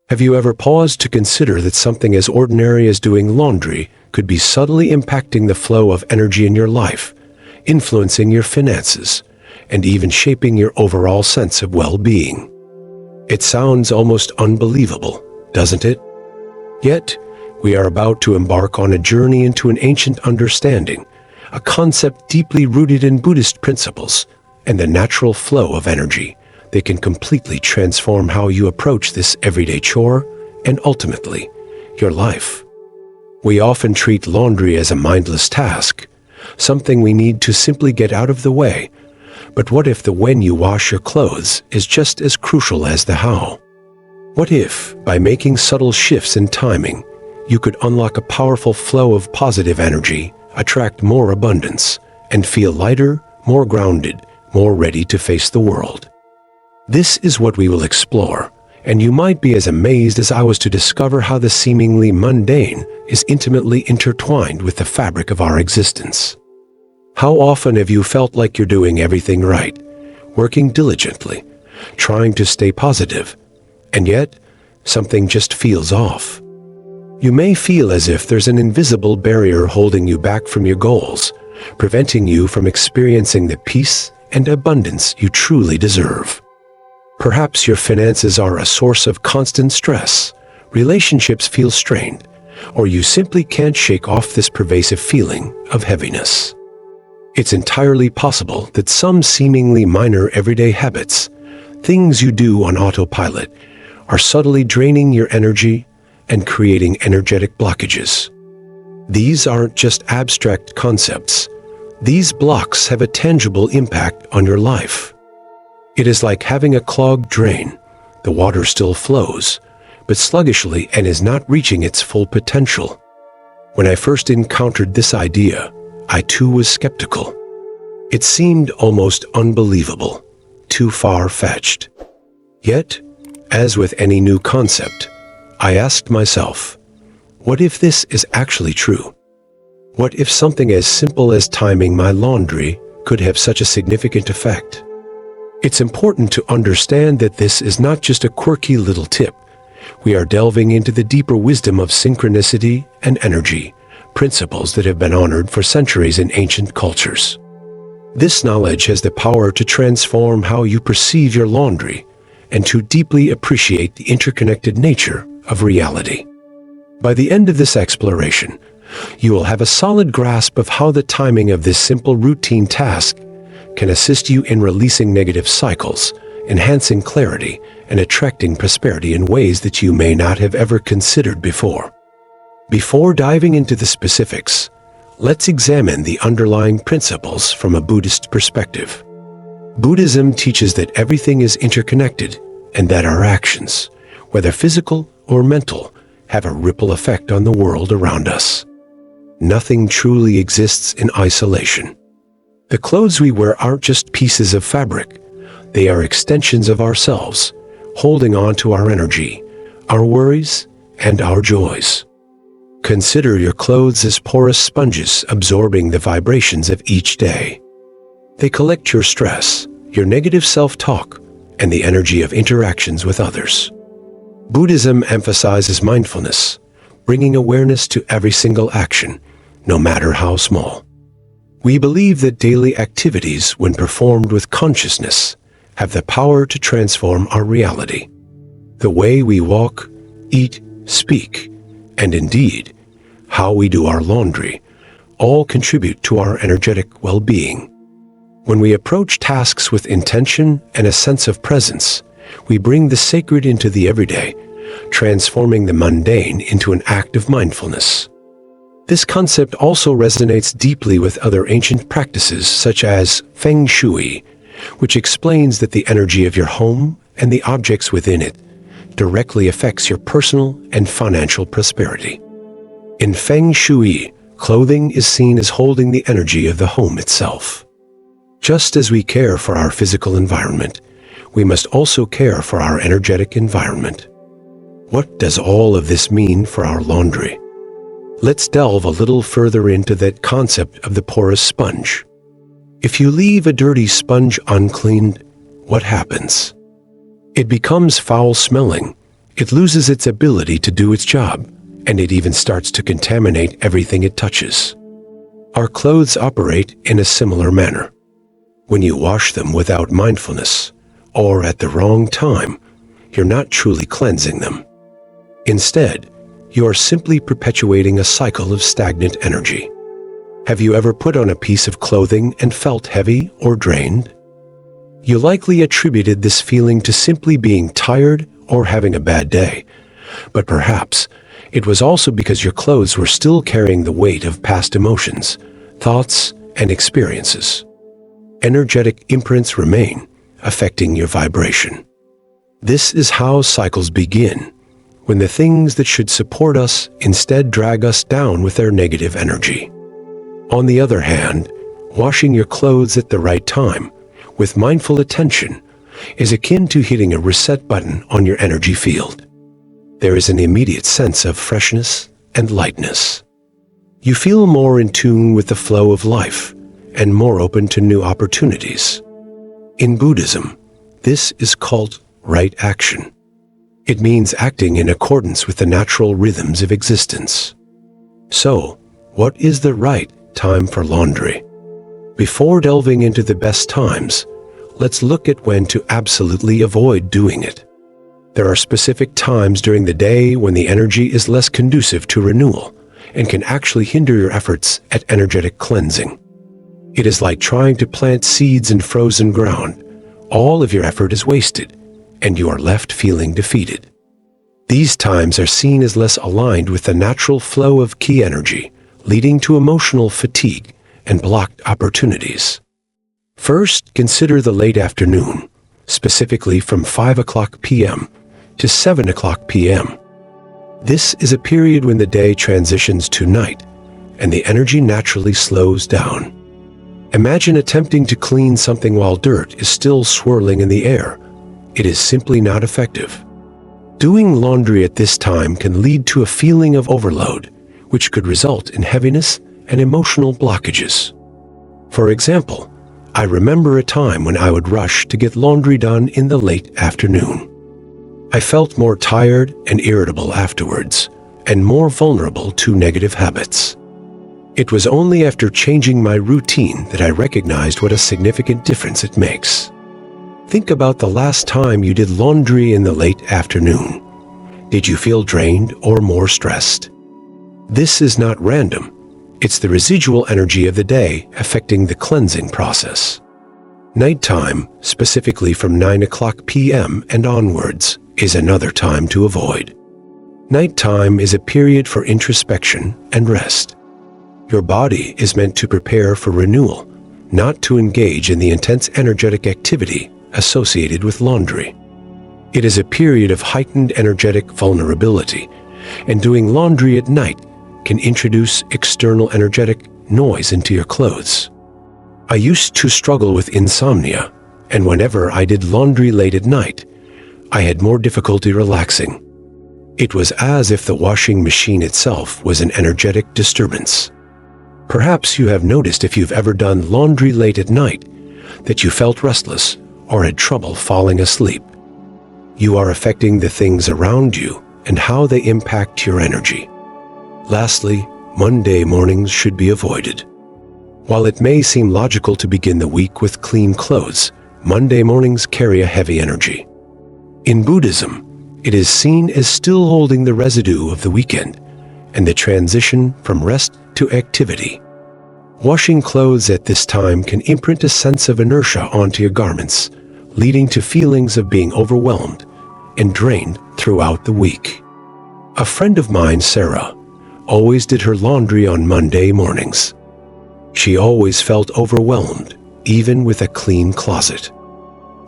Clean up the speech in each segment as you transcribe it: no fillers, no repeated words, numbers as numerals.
Have you ever paused to consider that something as ordinary as doing laundry could be subtly impacting the flow of energy in your life, influencing your finances, and even shaping your overall sense of well-being? It sounds almost unbelievable, doesn't it? Yet, we are about to embark on a journey into an ancient understanding, a concept deeply rooted in Buddhist principles, and the natural flow of energy that can completely transform how you approach this everyday chore and ultimately, your life. We often treat laundry as a mindless task, something we need to simply get out of the way. But what if the when you wash your clothes is just as crucial as the how? What if, by making subtle shifts in timing, you could unlock a powerful flow of positive energy, attract more abundance, and feel lighter, more grounded, more ready to face the world? This is what we will explore, and you might be as amazed as I was to discover how the seemingly mundane is intimately intertwined with the fabric of our existence. How often have you felt like you're doing everything right, working diligently, trying to stay positive, and yet something just feels off? You may feel as if there's an invisible barrier holding you back from your goals, preventing you from experiencing the peace and abundance you truly deserve. Perhaps your finances are a source of constant stress, relationships feel strained, or you simply can't shake off this pervasive feeling of heaviness. It's entirely possible that some seemingly minor everyday habits, things you do on autopilot, are subtly draining your energy and creating energetic blockages. These aren't just abstract concepts. These blocks have a tangible impact on your life. It is like having a clogged drain. The water still flows, but sluggishly and is not reaching its full potential. When I first encountered this idea, I too was skeptical. It seemed almost unbelievable, too far-fetched. Yet, as with any new concept, I asked myself, what if this is actually true? What if something as simple as timing my laundry could have such a significant effect? It's important to understand that this is not just a quirky little tip. We are delving into the deeper wisdom of synchronicity and energy, principles that have been honored for centuries in ancient cultures. This knowledge has the power to transform how you perceive your laundry and to deeply appreciate the interconnected nature of reality. By the end of this exploration, you will have a solid grasp of how the timing of this simple routine task can assist you in releasing negative cycles, enhancing clarity, and attracting prosperity in ways that you may not have ever considered before. Before diving into the specifics, let's examine the underlying principles from a Buddhist perspective. Buddhism teaches that everything is interconnected and that our actions, whether physical or mental, have a ripple effect on the world around us. Nothing truly exists in isolation. The clothes we wear aren't just pieces of fabric. They are extensions of ourselves, holding on to our energy, our worries, and our joys. Consider your clothes as porous sponges absorbing the vibrations of each day. They collect your stress, your negative self-talk, and the energy of interactions with others. Buddhism emphasizes mindfulness, bringing awareness to every single action, no matter how small. We believe that daily activities, when performed with consciousness, have the power to transform our reality. The way we walk, eat, speak, and indeed, how we do our laundry, all contribute to our energetic well-being. When we approach tasks with intention and a sense of presence, we bring the sacred into the everyday, transforming the mundane into an act of mindfulness. This concept also resonates deeply with other ancient practices such as Feng Shui, which explains that the energy of your home and the objects within it directly affects your personal and financial prosperity. In Feng Shui, clothing is seen as holding the energy of the home itself. Just as we care for our physical environment, we must also care for our energetic environment. What does all of this mean for our laundry? Let's delve a little further into that concept of the porous sponge. If you leave a dirty sponge uncleaned, what happens? It becomes foul-smelling, It loses its ability to do its job, and it even starts to contaminate everything it touches. Our clothes operate in a similar manner. When you wash them without mindfulness, or at the wrong time, you're not truly cleansing them. Instead, you are simply perpetuating a cycle of stagnant energy. Have you ever put on a piece of clothing and felt heavy or drained? You likely attributed this feeling to simply being tired or having a bad day, but perhaps it was also because your clothes were still carrying the weight of past emotions, thoughts, and experiences. Energetic imprints remain, affecting your vibration. This is how cycles begin, when the things that should support us instead drag us down with their negative energy. On the other hand, washing your clothes at the right time, with mindful attention, is akin to hitting a reset button on your energy field. There is an immediate sense of freshness and lightness. You feel more in tune with the flow of life and more open to new opportunities. In Buddhism, this is called right action. It means acting in accordance with the natural rhythms of existence. So, what is the right time for laundry? Before delving into the best times, let's look at when to absolutely avoid doing it. There are specific times during the day when the energy is less conducive to renewal and can actually hinder your efforts at energetic cleansing. It is like trying to plant seeds in frozen ground. All of your effort is wasted, and you are left feeling defeated. These times are seen as less aligned with the natural flow of ki energy, leading to emotional fatigue and blocked opportunities. First, consider the late afternoon, specifically from 5 o'clock p.m. to 7 o'clock p.m. This is a period when the day transitions to night, and the energy naturally slows down. Imagine attempting to clean something while dirt is still swirling in the air. It is simply not effective. Doing laundry at this time can lead to a feeling of overload, which could result in heaviness and emotional blockages. For example, I remember a time when I would rush to get laundry done in the late afternoon. I felt more tired and irritable afterwards, and more vulnerable to negative habits. It was only after changing my routine that I recognized what a significant difference it makes. Think about the last time you did laundry in the late afternoon. Did you feel drained or more stressed? This is not random. It's the residual energy of the day affecting the cleansing process. Nighttime, specifically from 9 o'clock p.m. and onwards, is another time to avoid. Nighttime is a period for introspection and rest. Your body is meant to prepare for renewal, not to engage in the intense energetic activity associated with laundry. It is a period of heightened energetic vulnerability, and doing laundry at night can introduce external energetic noise into your clothes. I used to struggle with insomnia, and whenever I did laundry late at night, I had more difficulty relaxing. It was as if the washing machine itself was an energetic disturbance. Perhaps you have noticed, if you've ever done laundry late at night, that you felt restless or had trouble falling asleep. You are affecting the things around you and how they impact your energy. Lastly, Monday mornings should be avoided. While it may seem logical to begin the week with clean clothes, Monday mornings carry a heavy energy. In Buddhism, it is seen as still holding the residue of the weekend and the transition from rest to activity. Washing clothes at this time can imprint a sense of inertia onto your garments, leading to feelings of being overwhelmed and drained throughout the week. A friend of mine, Sarah, always did her laundry on Monday mornings. She always felt overwhelmed, even with a clean closet.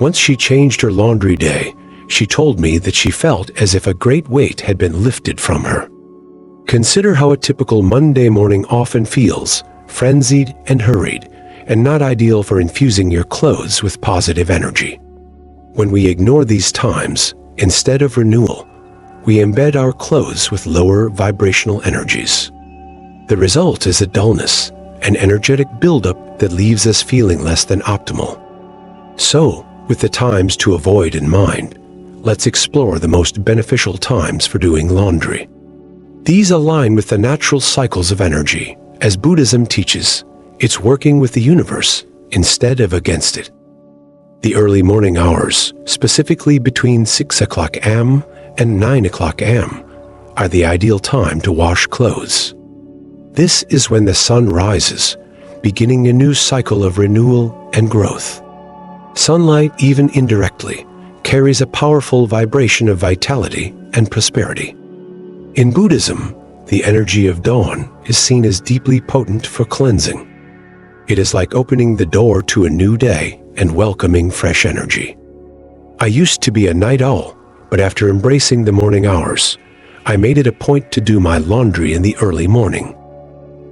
Once she changed her laundry day, she told me that she felt as if a great weight had been lifted from her. Consider how a typical Monday morning often feels, frenzied and hurried, and not ideal for infusing your clothes with positive energy. When we ignore these times, instead of renewal, we embed our clothes with lower vibrational energies. The result is a dullness, an energetic buildup that leaves us feeling less than optimal. So, with the times to avoid in mind, let's explore the most beneficial times for doing laundry. These align with the natural cycles of energy. As Buddhism teaches, it's working with the universe instead of against it. The early morning hours, specifically between 6 o'clock a.m. and 9 o'clock a.m., are the ideal time to wash clothes. This is when the sun rises, beginning a new cycle of renewal and growth. Sunlight, even indirectly, carries a powerful vibration of vitality and prosperity. In Buddhism, the energy of dawn is seen as deeply potent for cleansing. It is like opening the door to a new day and welcoming fresh energy. I used to be a night owl, but after embracing the morning hours, I made it a point to do my laundry in the early morning.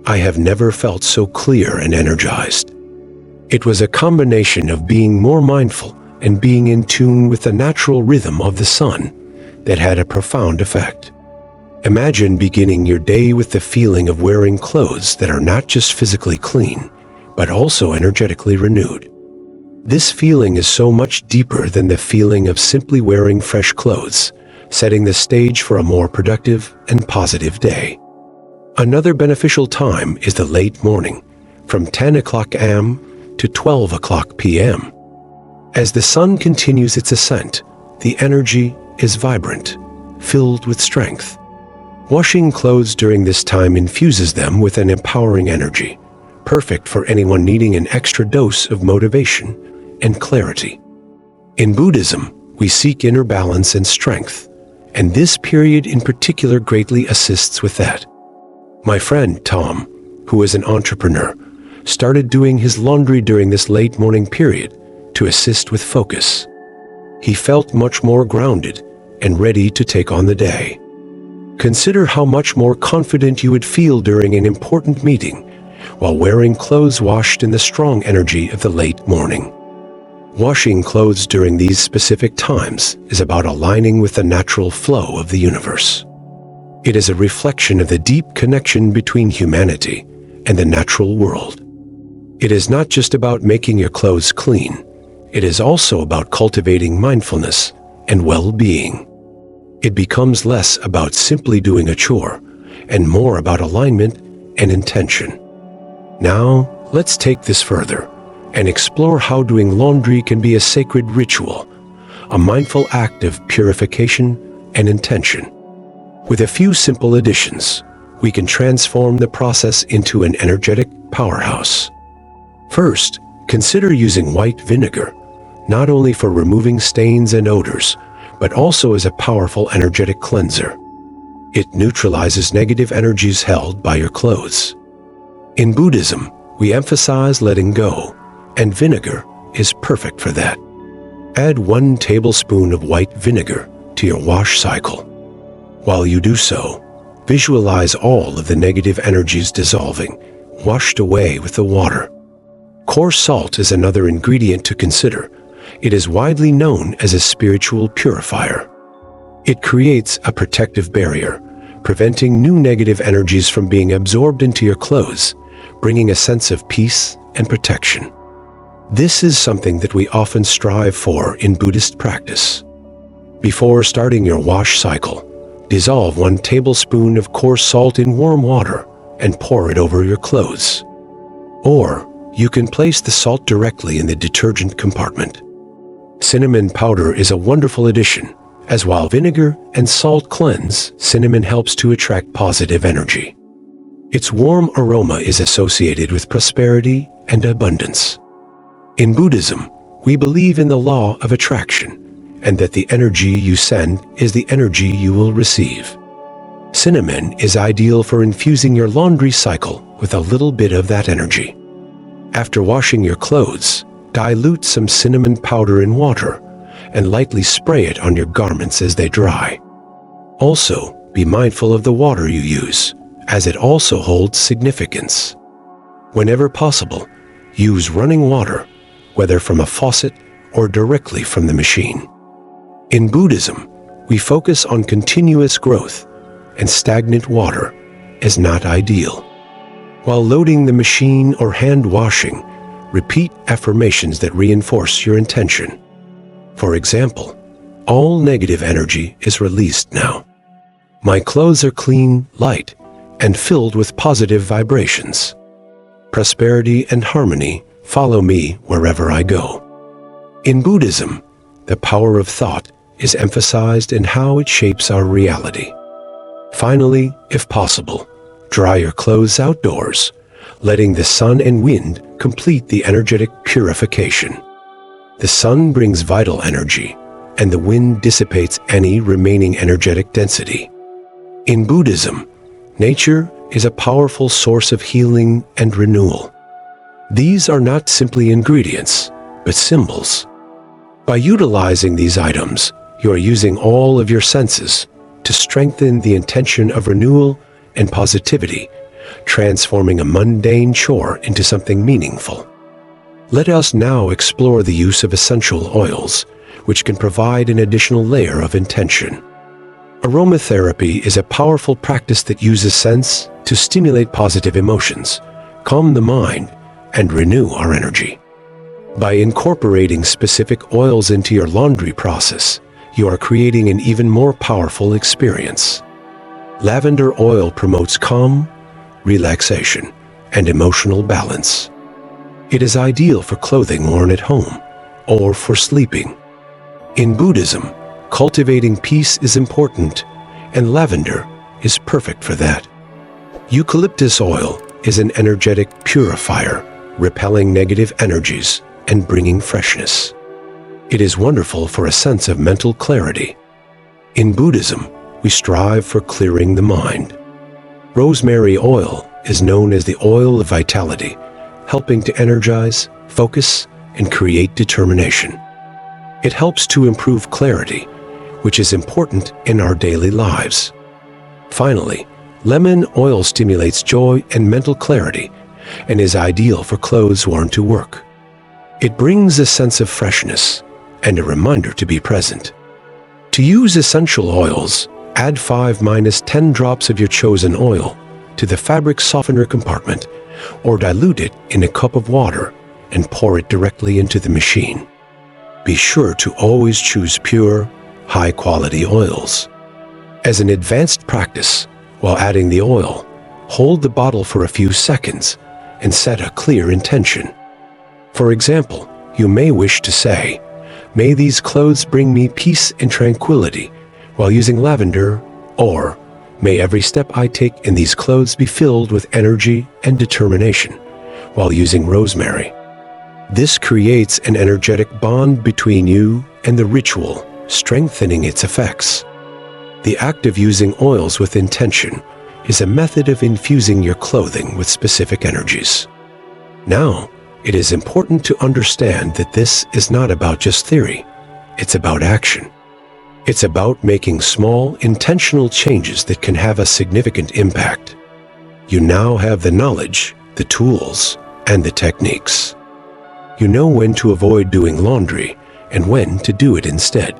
I have never felt so clear and energized. It was a combination of being more mindful and being in tune with the natural rhythm of the sun that had a profound effect. Imagine beginning your day with the feeling of wearing clothes that are not just physically clean, but also energetically renewed. This feeling is so much deeper than the feeling of simply wearing fresh clothes, setting the stage for a more productive and positive day. Another beneficial time is the late morning, from 10 o'clock a.m. to 12 o'clock p.m. As the sun continues its ascent, the energy is vibrant, filled with strength. Washing clothes during this time infuses them with an empowering energy, perfect for anyone needing an extra dose of motivation and clarity. In Buddhism, we seek inner balance and strength, and this period in particular greatly assists with that. My friend Tom, who is an entrepreneur, started doing his laundry during this late morning period to assist with focus. He felt much more grounded and ready to take on the day. Consider how much more confident you would feel during an important meeting while wearing clothes washed in the strong energy of the late morning. Washing clothes during these specific times is about aligning with the natural flow of the universe. It is a reflection of the deep connection between humanity and the natural world. It is not just about making your clothes clean. It is also about cultivating mindfulness and well-being. It becomes less about simply doing a chore and more about alignment and intention. Now, let's take this further and explore how doing laundry can be a sacred ritual, a mindful act of purification and intention. With a few simple additions, we can transform the process into an energetic powerhouse. First, consider using white vinegar, not only for removing stains and odors, but also as a powerful energetic cleanser. It neutralizes negative energies held by your clothes. In Buddhism, we emphasize letting go, and vinegar is perfect for that. Add 1 tablespoon of white vinegar to your wash cycle. While you do so, visualize all of the negative energies dissolving, washed away with the water. Coarse salt is another ingredient to consider. It is widely known as a spiritual purifier. It creates a protective barrier, preventing new negative energies from being absorbed into your clothes, bringing a sense of peace and protection. This is something that we often strive for in Buddhist practice. Before starting your wash cycle, dissolve 1 tablespoon of coarse salt in warm water and pour it over your clothes. Or, you can place the salt directly in the detergent compartment. Cinnamon powder is a wonderful addition, as while vinegar and salt cleanse, cinnamon helps to attract positive energy. Its warm aroma is associated with prosperity and abundance. In Buddhism, we believe in the law of attraction, and that the energy you send is the energy you will receive. Cinnamon is ideal for infusing your laundry cycle with a little bit of that energy. After washing your clothes, dilute some cinnamon powder in water and lightly spray it on your garments as they dry. Also, be mindful of the water you use, as it also holds significance. Whenever possible, use running water, whether from a faucet or directly from the machine. In Buddhism, we focus on continuous growth, and stagnant water is not ideal. While loading the machine or hand washing, repeat affirmations that reinforce your intention. For example, All negative energy is released now. My clothes are clean, light, and filled with positive vibrations. Prosperity and harmony follow me wherever I go. In Buddhism, the power of thought is emphasized in how it shapes our reality. Finally, if possible, dry your clothes outdoors, letting the sun and wind complete the energetic purification. The sun brings vital energy, and the wind dissipates any remaining energetic density. In Buddhism, nature is a powerful source of healing and renewal. These are not simply ingredients, but symbols. By utilizing these items, you are using all of your senses to strengthen the intention of renewal and positivity, transforming a mundane chore into something meaningful. Let us now explore the use of essential oils, which can provide an additional layer of intention. Aromatherapy is a powerful practice that uses scents to stimulate positive emotions, calm the mind, and renew our energy. By incorporating specific oils into your laundry process, you are creating an even more powerful experience. Lavender oil promotes calm, relaxation, and emotional balance. It is ideal for clothing worn at home or for sleeping. In Buddhism, cultivating peace is important, and lavender is perfect for that. Eucalyptus oil is an energetic purifier, repelling negative energies and bringing freshness. It is wonderful for a sense of mental clarity. In Buddhism, we strive for clearing the mind. Rosemary oil is known as the oil of vitality, helping to energize, focus, and create determination. It helps to improve clarity, which is important in our daily lives. Finally, lemon oil stimulates joy and mental clarity and is ideal for clothes worn to work. It brings a sense of freshness and a reminder to be present. To use essential oils, add 5-10 drops of your chosen oil to the fabric softener compartment or dilute it in a cup of water and pour it directly into the machine. Be sure to always choose pure, high-quality oils. As an advanced practice, while adding the oil, hold the bottle for a few seconds and set a clear intention. For example, you may wish to say, "May these clothes bring me peace and tranquility," while using lavender, or "May every step I take in these clothes be filled with energy and determination," while using rosemary. This creates an energetic bond between you and the ritual, strengthening its effects. The act of using oils with intention is a method of infusing your clothing with specific energies. Now, it is important to understand that this is not about just theory. It's about action. It's about making small, intentional changes that can have a significant impact. You now have the knowledge, the tools, and the techniques. You know when to avoid doing laundry and when to do it instead.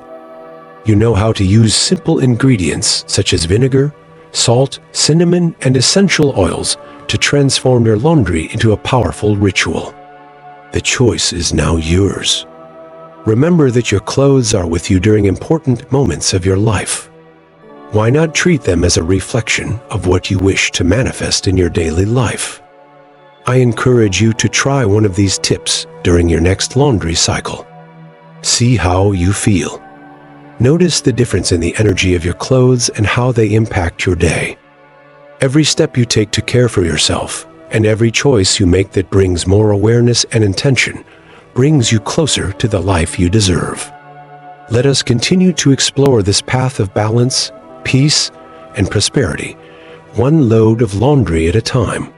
You know how to use simple ingredients such as vinegar, salt, cinnamon, and essential oils to transform your laundry into a powerful ritual. The choice is now yours. Remember that your clothes are with you during important moments of your life. Why not treat them as a reflection of what you wish to manifest in your daily life? I encourage you to try one of these tips during your next laundry cycle. See how you feel. Notice the difference in the energy of your clothes and how they impact your day. Every step you take to care for yourself and every choice you make that brings more awareness and intention brings you closer to the life you deserve. Let us continue to explore this path of balance, peace, and prosperity, one load of laundry at a time.